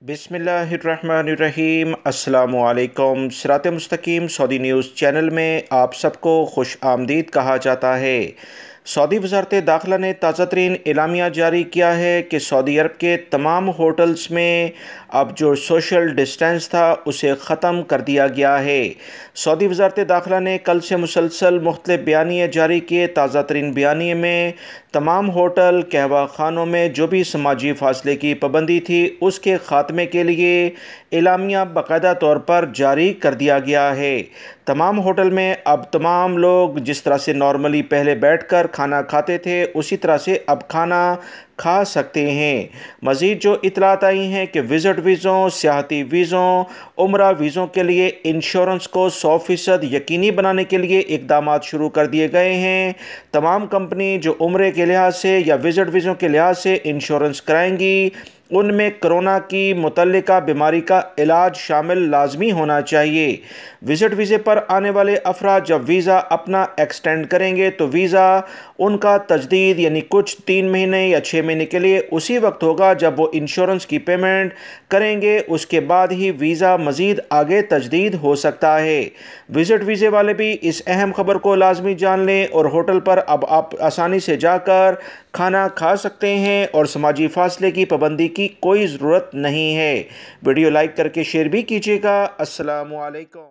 बिस्मिल्लाहिर्रहमानिर्रहीम। अस्सलामुअलैकुम। सिरात मुस्तकीम सऊदी न्यूज़ चैनल में आप सबको खुश आमदीद कहा जाता है। सऊदी वज़ारत दाखिला ने ताज़ा तरीन एलामिया जारी किया है कि सऊदी अरब के तमाम होटल्स में अब जो सोशल डिस्टेंस था उसे ख़त्म कर दिया गया है। सऊदी वज़ारत दाखिला ने कल से मुसलसल मुख्तलिफ बयानिए जारी किए। ताज़ा तरीन बयानिए में तमाम होटल कहवा खानों में जो भी समाजी फासले की पाबंदी थी उसके ख़ात्मे के लिए एलामिया बाकायदा तौर पर जारी कर दिया गया है। तमाम होटल में अब तमाम लोग जिस तरह से नॉर्मली पहले बैठकर खाना खाते थे उसी तरह से अब खाना खा सकते हैं। मज़ीद जो इतलात आई हैं कि विज़िट वीज़ों, सियाहती वीज़ों, उम्रा वीज़ों के लिए इंश्योरेंस को 100% यकीनी बनाने के लिए इक़दाम शुरू कर दिए गए हैं। तमाम कंपनी जो उम्रे के लिहाज से या विज़िट वीज़ों के लिहाज से इंश्योरेंस कराएंगी उनमें कोरोना की मुतल्लिका बीमारी का इलाज शामिल लाजमी होना चाहिए। विज़िट वीज़े पर आने वाले अफराद जब वीज़ा अपना एक्सटेंड करेंगे तो वीज़ा उनका तजदीद यानी कुछ 3 महीने या 6 महीने के लिए उसी वक्त होगा जब वो इंश्योरेंस की पेमेंट करेंगे। उसके बाद ही वीज़ा मज़ीद आगे तजदीद हो सकता है। विज़िट वीज़े वाले भी इस अहम खबर को लाजमी जान लें और होटल पर अब आप आसानी से जाकर खाना खा सकते हैं और समाजी फासले की पाबंदी की कोई ज़रूरत नहीं है। वीडियो लाइक करके शेयर भी कीजिएगा। अस्सलामु अलैकुम।